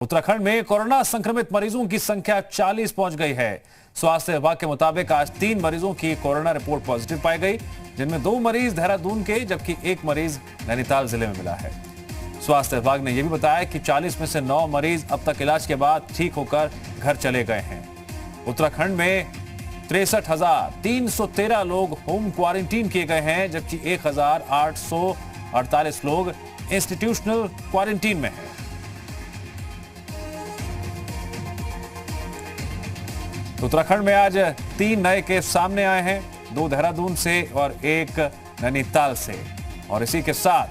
उत्तराखंड में कोरोना संक्रमित मरीजों की संख्या 40 पहुंच गई है। स्वास्थ्य विभाग के मुताबिक आज 3 मरीजों की कोरोना रिपोर्ट पॉजिटिव पाई गई, जिनमें 2 मरीज देहरादून के जबकि 1 मरीज नैनीताल जिले में मिला है। स्वास्थ्य विभाग ने यह भी बताया कि 40 में से 9 मरीज अब तक इलाज के बाद ठीक होकर घर चले गए हैं। उत्तराखंड में 63,313 लोग होम क्वारंटीन किए गए हैं, जबकि 1,848 लोग इंस्टीट्यूशनल क्वारंटीन में हैं। उत्तराखंड में आज 3 नए केस सामने आए हैं, 2 देहरादून से और 1 नैनीताल से। और इसी के साथ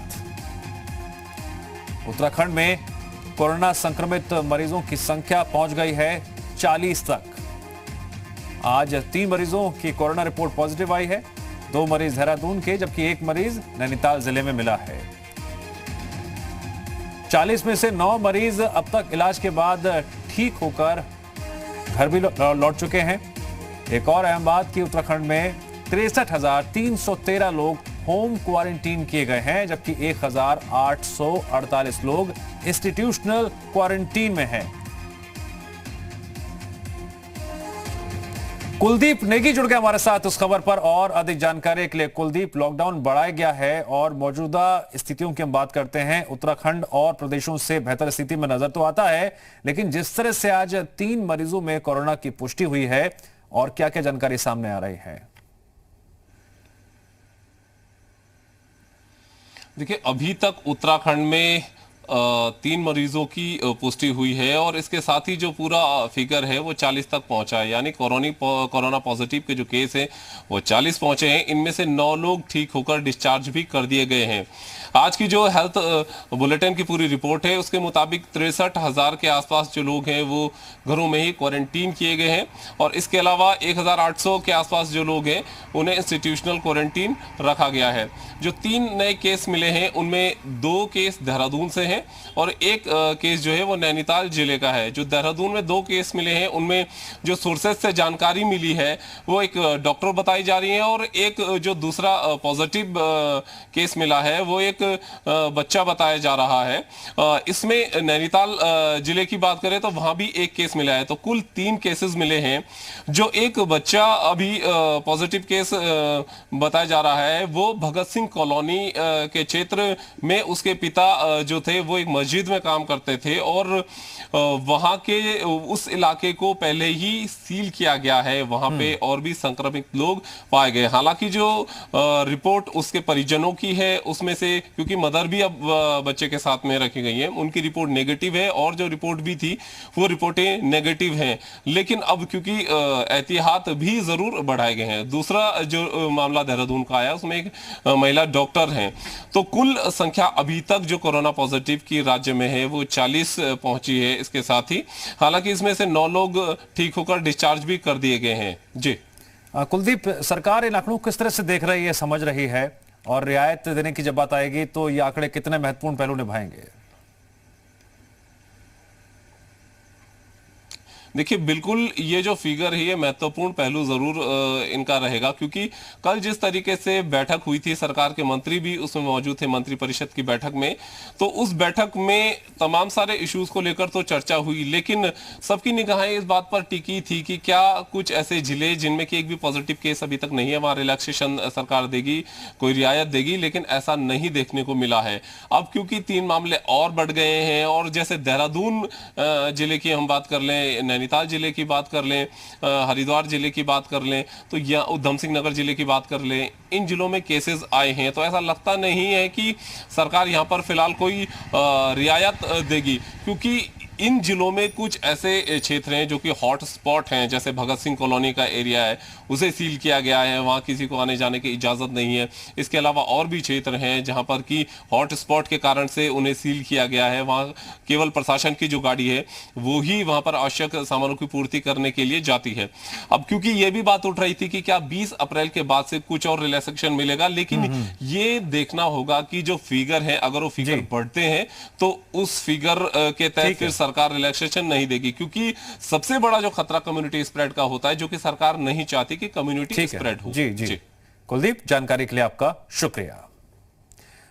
उत्तराखंड में कोरोना संक्रमित मरीजों की संख्या पहुंच गई है 40 तक। आज 3 मरीजों की कोरोना रिपोर्ट पॉजिटिव आई है, 2 मरीज देहरादून के जबकि 1 मरीज नैनीताल जिले में मिला है। 40 में से 9 मरीज अब तक इलाज के बाद ठीक होकर घर भी लौट चुके हैं। एक और अहम बात कि उत्तराखंड में 63,313 लोग होम क्वारंटीन किए गए हैं, जबकि 1,848 लोग इंस्टीट्यूशनल क्वारंटीन में हैं। कुलदीप नेगी जुड़ गए हमारे साथ उस खबर पर और अधिक जानकारी के लिए। कुलदीप, लॉकडाउन बढ़ाया गया है और मौजूदा स्थितियों की हम बात करते हैं। उत्तराखंड और प्रदेशों से बेहतर स्थिति में नजर तो आता है, लेकिन जिस तरह से आज 3 मरीजों में कोरोना की पुष्टि हुई है, और क्या क्या जानकारी सामने आ रही है? देखिए, अभी तक उत्तराखंड में 3 मरीजों की पुष्टि हुई है और इसके साथ ही जो पूरा फिगर है वो 40 तक पहुंचा है। यानी कोरोना पॉजिटिव के जो केस हैं वो 40 पहुंचे हैं। इनमें से 9 लोग ठीक होकर डिस्चार्ज भी कर दिए गए हैं। आज की जो हेल्थ बुलेटिन की पूरी रिपोर्ट है उसके मुताबिक 63,000 के आसपास जो लोग हैं वो घरों में ही क्वारंटीन किए गए हैं, और इसके अलावा 1,800 के आसपास जो लोग हैं उन्हें इंस्टीट्यूशनल क्वारंटीन रखा गया है। जो 3 नए केस मिले हैं उनमें 2 केस देहरादून से हैं और 1 केस जो है वो नैनीताल जिले का है। जो देहरादून में 2 केस मिले हैं उनमें जो सोर्सेज से जानकारी मिली है वो एक डॉक्टर बताई जा रही है, और एक जो दूसरा पॉजिटिव केस मिला है वो एक बच्चा बताया जा रहा है। इसमें नैनीताल जिले की बात करें तो वहां भी 1 केस मिला है, तो कुल 3 केसेस मिले हैं। जो एक बच्चा अभी पॉजिटिव केस बताया जा रहा है वो भगत सिंह कॉलोनी के क्षेत्र में उसके पिता जो थे वो एक मस्जिद में काम करते थे, और वहां के उस इलाके को पहले ही सील किया गया है। वहां पे और भी संक्रमित लोग पाए गए। हालांकि जो रिपोर्ट उसके परिजनों की है उसमें से, क्योंकि मदर भी अब बच्चे के साथ में रखी गई है, उनकी रिपोर्ट नेगेटिव है और जो रिपोर्ट भी थी वो रिपोर्टें नेगेटिव हैं। लेकिन अब क्योंकि एहतियात भी जरूर बढ़ाए गए हैं। दूसरा जो मामला देहरादून का आया उसमें एक महिला डॉक्टर हैं। तो कुल संख्या अभी तक जो कोरोना पॉजिटिव की राज्य में है वो 40 पहुंची है। इसके साथ ही हालांकि इसमें से 9 लोग ठीक होकर डिस्चार्ज भी कर दिए गए हैं। जी कुलदीप, सरकार इन आंकड़ों को किस तरह से देख रही है, समझ रही है, और रियायत देने की जब बात आएगी तो ये आंकड़े कितने महत्वपूर्ण पहलू निभाएंगे? देखिए, बिल्कुल ये जो फिगर है ये महत्वपूर्ण पहलू जरूर इनका रहेगा, क्योंकि कल जिस तरीके से बैठक हुई थी, सरकार के मंत्री भी उसमें मौजूद थे मंत्रिपरिषद की बैठक में, तो उस बैठक में तमाम सारे इश्यूज को लेकर तो चर्चा हुई, लेकिन सबकी निगाहें इस बात पर टिकी थी कि क्या कुछ ऐसे जिले जिनमें कि एक भी पॉजिटिव केस अभी तक नहीं है वहां रिलैक्सेशन सरकार देगी, कोई रियायत देगी, लेकिन ऐसा नहीं देखने को मिला है। अब क्योंकि 3 मामले और बढ़ गए हैं, और जैसे देहरादून जिले की हम बात कर लें, नैनीताल जिले की बात कर लें, हरिद्वार जिले की बात कर लें, तो या उधम सिंह नगर जिले की बात कर लें, इन जिलों में केसेस आए हैं, तो ऐसा लगता नहीं है कि सरकार यहां पर फिलहाल कोई रियायत देगी, क्योंकि इन जिलों में कुछ ऐसे क्षेत्र हैं जो कि हॉट स्पॉट हैं। जैसे भगत सिंह कॉलोनी का एरिया है, उसे सील किया गया है, वहां किसी को आने जाने की इजाजत नहीं है। इसके अलावा और भी क्षेत्र हैं जहां पर कि हॉट स्पॉट के कारण से उन्हें सील किया गया है। वहां केवल प्रशासन की जो गाड़ी है वो ही वहां पर आवश्यक सामानों की पूर्ति करने के लिए जाती है। अब क्योंकि ये भी बात उठ रही थी कि क्या 20 अप्रैल के बाद से कुछ और रिलैक्सेशन मिलेगा, लेकिन ये देखना होगा कि जो फिगर है, अगर वो फिगर बढ़ते हैं तो उस फिगर के तहत फिर सरकार रिलैक्सेशन नहीं देगी, क्योंकि सबसे बड़ा जो खतरा कम्युनिटी स्प्रेड का होता है, जो कि सरकार नहीं चाहती कि कम्युनिटी स्प्रेड हो। जी। कुलदीप, जानकारी के लिए आपका शुक्रिया।